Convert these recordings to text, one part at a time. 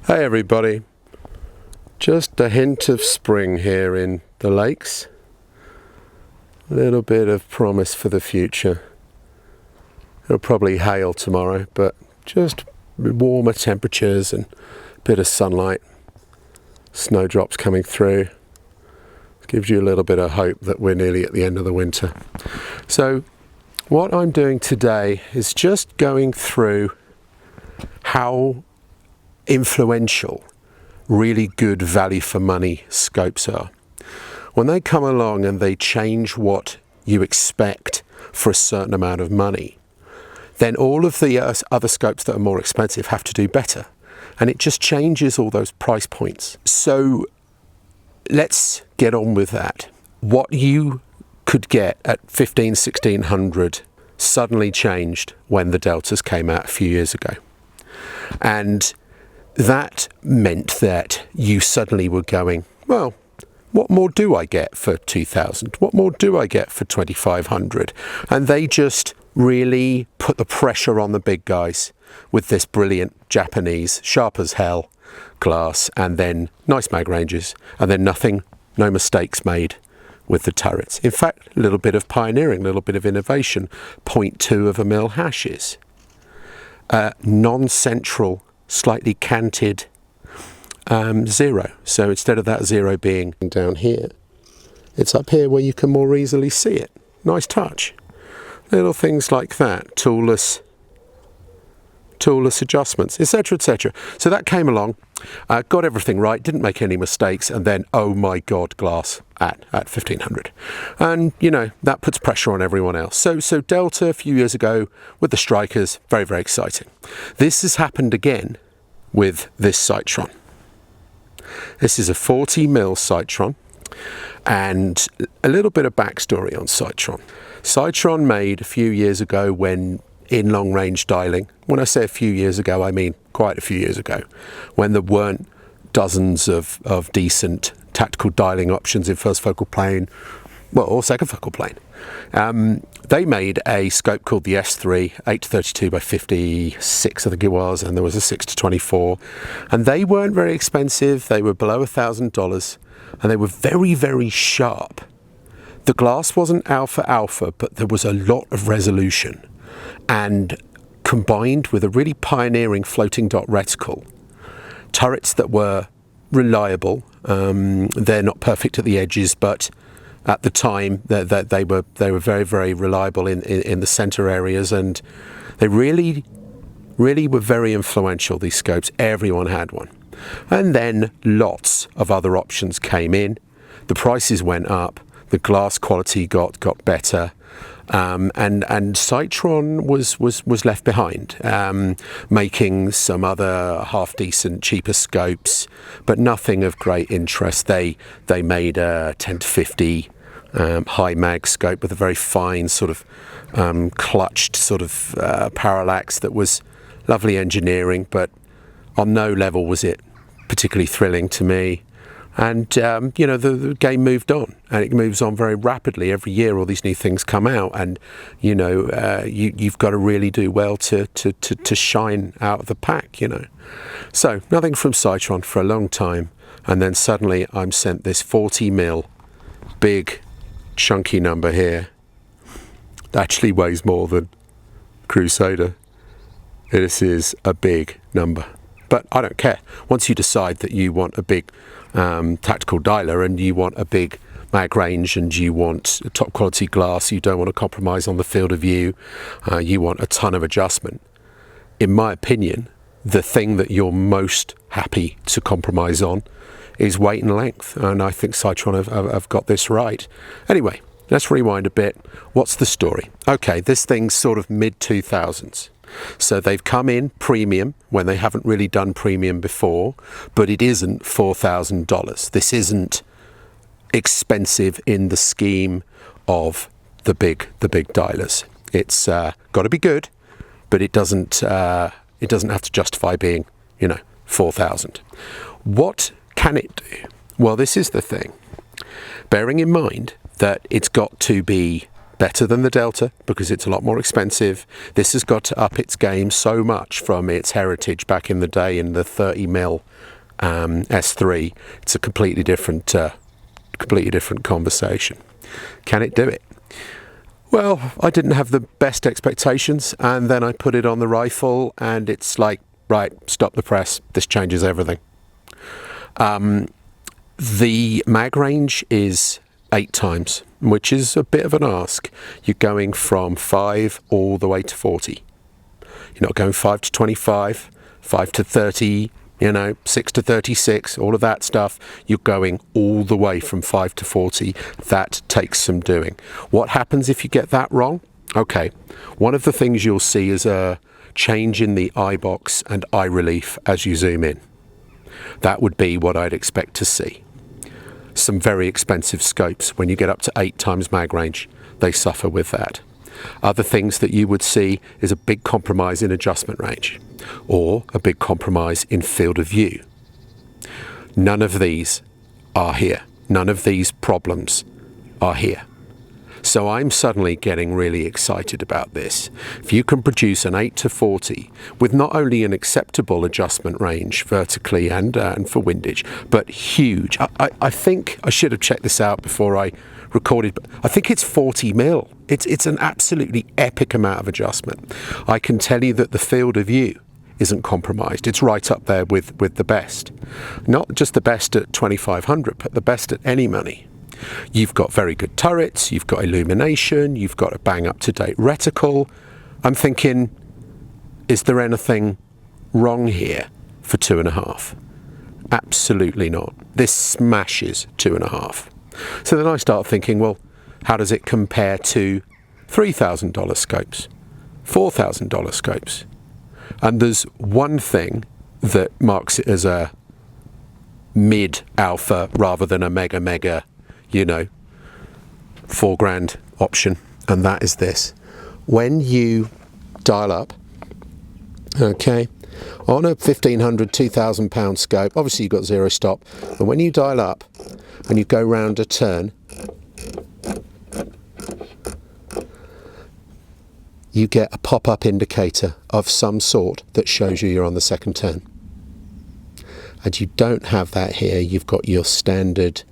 Hey everybody, just a hint of spring here in the lakes. A little bit of promise for the future. It'll probably hail tomorrow, but just warmer temperatures and a bit of sunlight, snowdrops coming through. Gives you a little bit of hope that we're nearly at the end of the winter. So what I'm doing today is just going through how influential really good value for money scopes are. When they come along and they change what you expect for a certain amount of money, then all of the other scopes that are more expensive have to do better, and it just changes all those price points. So let's get on with that. What you could get at 1600 suddenly changed when the Deltas came out a few years ago, and that meant that you suddenly were going, well, what more do I get for 2000? What more do I get for 2500? And they just really put the pressure on the big guys with this brilliant Japanese, sharp as hell glass, and then nice mag ranges, and then no mistakes made with the turrets. In fact, a little bit of pioneering, a little bit of innovation. 0.2 of a mil hashes. Non-central, slightly canted zero. So instead of that zero being down here, it's up here where you can more easily see it. Nice touch. Little things like that. Toolless adjustments, etc., etc. So that came along, got everything right, didn't make any mistakes, and then, oh my God, glass at 1500. And, you know, that puts pressure on everyone else. So Delta a few years ago with the strikers, very, very exciting. This has happened again with this Sightron. This is a 40 mil Sightron, and a little bit of backstory on Sightron. Sightron made a few years ago when in long range dialing, when I say a few years ago, I mean quite a few years ago, when there weren't dozens of decent tactical dialing options in first focal plane, well, or second focal plane. They made a scope called the S3, 8-32 by 56, I think it was, and there was a 6-24, and they weren't very expensive. They were below $1,000, and they were very, very sharp. The glass wasn't alpha, but there was a lot of resolution, and combined with a really pioneering floating dot reticle, turrets that were reliable. They're not perfect at the edges, but at the time they were very, very reliable in the center areas, and they really were very influential, these scopes. Everyone had one. And then lots of other options came in, the prices went up, the glass quality got better, and Sightron was left behind, making some other half decent cheaper scopes, but nothing of great interest. They made a 10-50 high mag scope with a very fine sort of clutched sort of parallax that was lovely engineering, but on no level was it particularly thrilling to me. And, you know, the game moved on, and it moves on very rapidly. Every year all these new things come out, and, you know, you've got to really do well to shine out of the pack, you know. So nothing from Sightron for a long time, and then suddenly I'm sent this 40 mil big chunky number here. It actually weighs more than Crusader. This is a big number, but I don't care. Once you decide that you want a big tactical dialer, and you want a big mag range, and you want a top quality glass, you don't want to compromise on the field of view, you want a ton of adjustment, in my opinion, the thing that you're most happy to compromise on is weight and length, and I think Sightron have got this right. Anyway, let's rewind a bit. What's the story? Okay, this thing's sort of mid-2000s. So they've come in premium when they haven't really done premium before, but it isn't $4,000. This isn't expensive in the scheme of the big dialers. It's got to be good, but it doesn't have to justify being, you know, 4,000. What can it do? Well, this is the thing. Bearing in mind that it's got to be better than the Delta because it's a lot more expensive. This has got to up its game so much from its heritage back in the day in the 30mm S3. It's a completely different conversation. Can it do it? Well, I didn't have the best expectations, and then I put it on the rifle, and it's like, right, stop the press. This changes everything. The mag range is 8 times, which is a bit of an ask. You're going from 5 all the way to 40. You're not going 5 to 25, 5 to 30, 6 to 36, all of that stuff. You're going all the way from 5 to 40. That takes some doing. What happens if you get that wrong? Okay, one of the things you'll see is a change in the eye box and eye relief as you zoom in. That would be what I'd expect to see. Some very expensive scopes, when you get up to 8 times mag range, they suffer with that. Other things that you would see is a big compromise in adjustment range or a big compromise in field of view. None of these are here. None of these problems are here. So I'm suddenly getting really excited about this. If you can produce an 8 to 40 with not only an acceptable adjustment range vertically and for windage, but huge. I think I should have checked this out before I recorded, but I think it's 40mm. It's an absolutely epic amount of adjustment. I can tell you that the field of view isn't compromised. It's right up there with the best. Not just the best at 2500, but the best at any money. You've got very good turrets, you've got illumination, you've got a bang up-to-date reticle. I'm thinking, is there anything wrong here for 2.5? Absolutely not. This smashes 2.5. So then I start thinking, well, how does it compare to $3,000 scopes, $4,000 scopes? And there's one thing that marks it as a mid-alpha rather than a mega, $4,000 option, and that is this. When you dial up, okay, on a 1,500, 2,000 pound scope, obviously you've got zero stop, and when you dial up and you go round a turn, you get a pop-up indicator of some sort that shows you're on the second turn. And you don't have that here. You've got your standard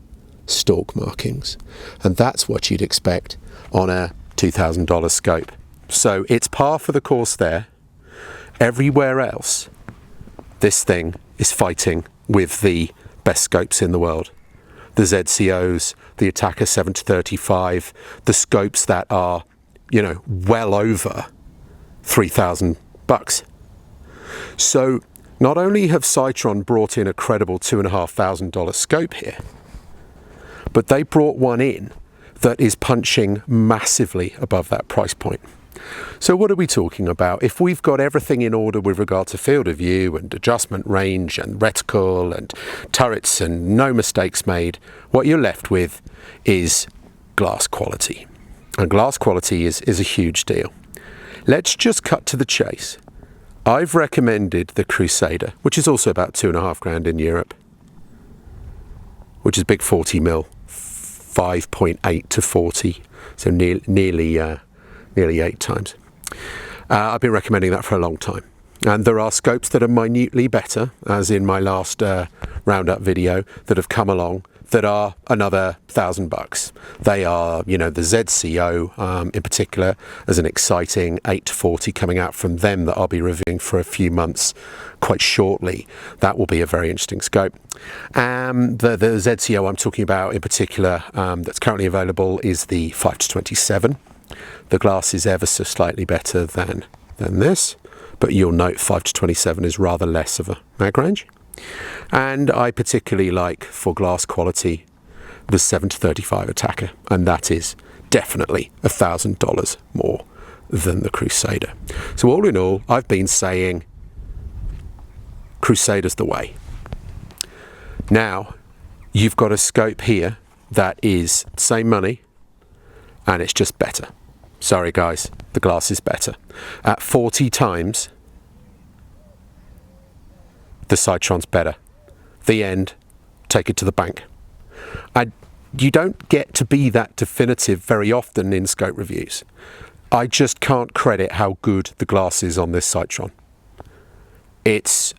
stalk markings, and that's what you'd expect on a $2,000 scope. So it's par for the course there. Everywhere else, this thing is fighting with the best scopes in the world. The ZCOs, the Attacker 7-35, the scopes that are, well over $3,000. So not only have Sightron brought in a credible $2,500 scope here, but they brought one in that is punching massively above that price point. So what are we talking about? If we've got everything in order with regard to field of view and adjustment range and reticle and turrets and no mistakes made, what you're left with is glass quality. And glass quality is a huge deal. Let's just cut to the chase. I've recommended the Crusader, which is also about $2,500 in Europe, which is big 40mm. 5.8 to 40, so nearly 8 times. I've been recommending that for a long time. And there are scopes that are minutely better, as in my last roundup video, that have come along that are another $1,000. They are, the ZCO in particular, as an exciting 8 to 40 coming out from them that I'll be reviewing for a few months quite shortly. That will be a very interesting scope. The ZCO I'm talking about in particular that's currently available is the 5 to 27. The glass is ever so slightly better than this, but you'll note 5 to 27 is rather less of a mag range. And I particularly like, for glass quality, the 7 to 35 Attacker, and that is definitely $1,000 more than the Crusader. So all in all, I've been saying Crusader's the way. Now, you've got a scope here that is same money, and it's just better. Sorry guys, the glass is better. At 40 times, the Sightron's better. The end, take it to the bank. you don't get to be that definitive very often in scope reviews. I just can't credit how good the glass is on this Sightron. It's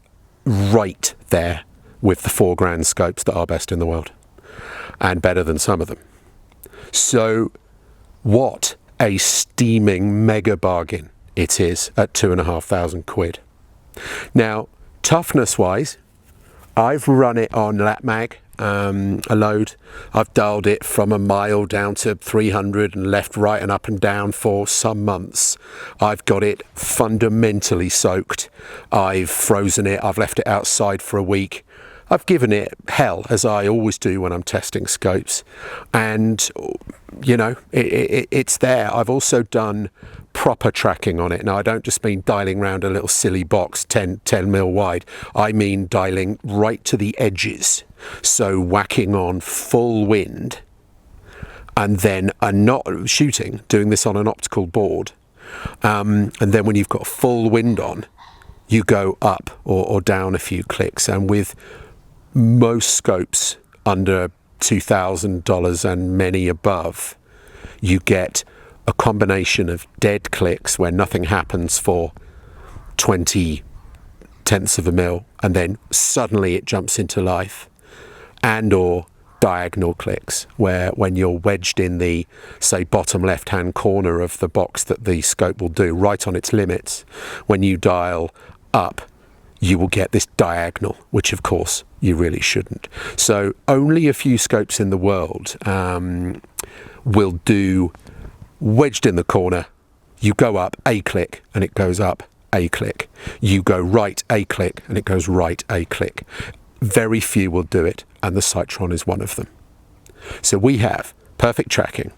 right there with the $4,000 scopes that are best in the world, and better than some of them. So what a steaming mega bargain it is at £2,500. Now, toughness wise, I've run it on LatMag, a load. I've dialed it from a mile down to 300 and left, right and up and down for some months. I've got it fundamentally soaked. I've frozen it. I've left it outside for a week. I've given it hell, as I always do when I'm testing scopes. And, you know, it's there. I've also done proper tracking on it. Now, I don't just mean dialing around a little silly box 10 mil wide. I mean dialing right to the edges. So whacking on full wind and then not shooting, doing this on an optical board. And then when you've got full wind on, you go up or down a few clicks. And with most scopes under $2,000 and many above, you get a combination of dead clicks where nothing happens for 20 tenths of a mil, and then suddenly it jumps into life, and or diagonal clicks where when you're wedged in the, say, bottom left hand corner of the box that the scope will do right on its limits, when you dial up you will get this diagonal, which of course you really shouldn't. So only a few scopes in the world will do wedged in the corner. You go up a click and it goes up a click. You go right a click and it goes right a click. Very few will do it, and the Sightron is one of them. So we have perfect tracking,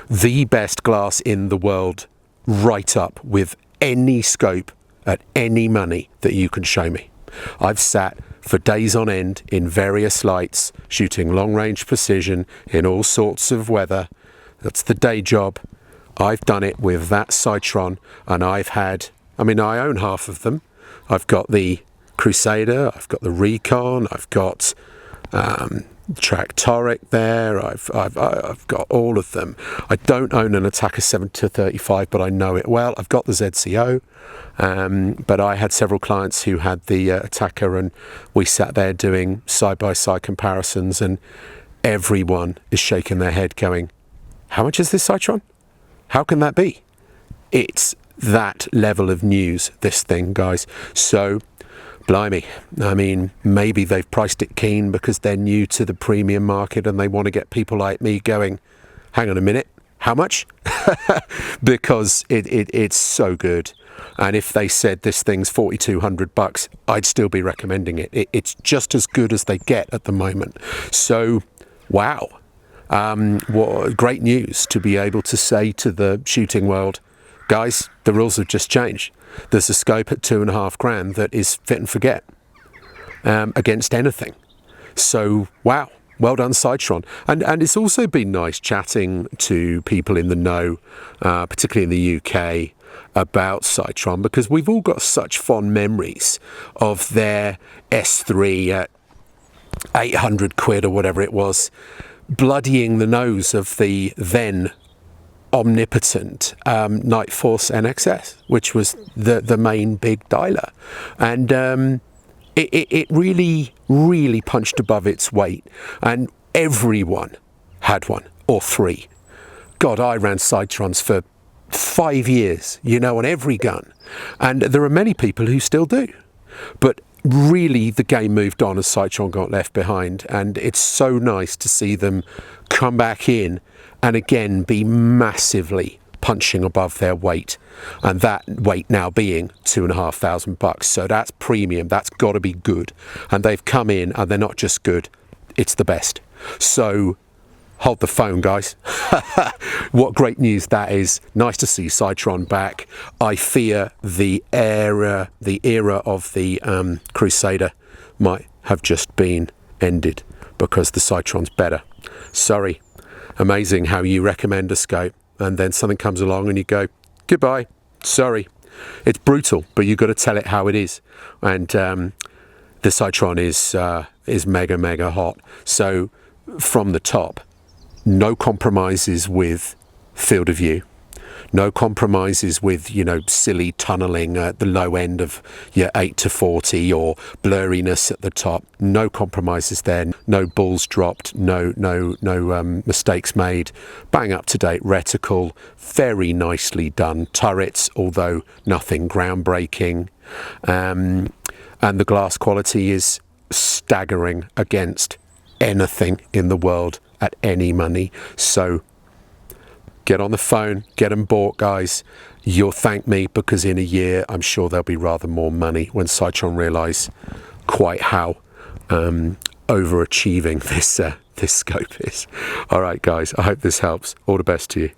the best glass in the world, right up with any scope at any money that you can show me. I've sat for days on end in various lights, shooting long-range precision in all sorts of weather. That's the day job. I've done it with that Sightron, and I've had, I mean, I own half of them. I've got the Crusader, I've got the Recon, I've got Tractoric there, I've got all of them. I don't own an Attacker 7-35, but I know it well. I've got the ZCO, but I had several clients who had the Attacker, and we sat there doing side-by-side comparisons, and everyone is shaking their head going, how much is this Sightron? How can that be? It's that level of news, this thing, guys. So blimey, I mean, maybe they've priced it keen because they're new to the premium market and they want to get people like me going, hang on a minute, how much? Because it's so good. And if they said this thing's $4,200, I'd still be recommending it. It's just as good as they get at the moment. So, wow. What great news to be able to say to the shooting world, guys, the rules have just changed. There's a scope at $2,500 that is fit and forget against anything. So, wow, well done, Sightron. And it's also been nice chatting to people in the know, particularly in the UK, about Sightron, because we've all got such fond memories of their S3 at £800 or whatever it was, bloodying the nose of the then omnipotent Night Force NXS, which was the main big dialer, and it really, really punched above its weight, and everyone had one or three. God, I ran Sightrons for 5 years, you know, on every gun, and there are many people who still do, but really the game moved on as Sightron got left behind, and it's so nice to see them come back in and again be massively punching above their weight, and that weight now being $2,500. So that's premium, that's got to be good, and they've come in and they're not just good, it's the best. So hold the phone, guys. What great news that is. Nice to see Sightron back. I fear the era of the Crusader might have just been ended because the Sightron's better. Sorry. Amazing how you recommend a scope and then something comes along and you go, goodbye, sorry. It's brutal, but you've got to tell it how it is. And the Sightron is mega, mega hot. So from the top, No compromises with field of view. No compromises with, you know, silly tunneling at the low end of your 8 to 40 or blurriness at the top. No compromises there. No balls dropped. No mistakes made. Bang up to date reticle. Very nicely done turrets, although nothing groundbreaking. And the glass quality is staggering against anything in the world at any money. So get on the phone, get them bought, guys. You'll thank me, because in a year I'm sure there'll be rather more money when Sightron realise quite how overachieving this scope is. All right, guys, I hope this helps. All the best to you.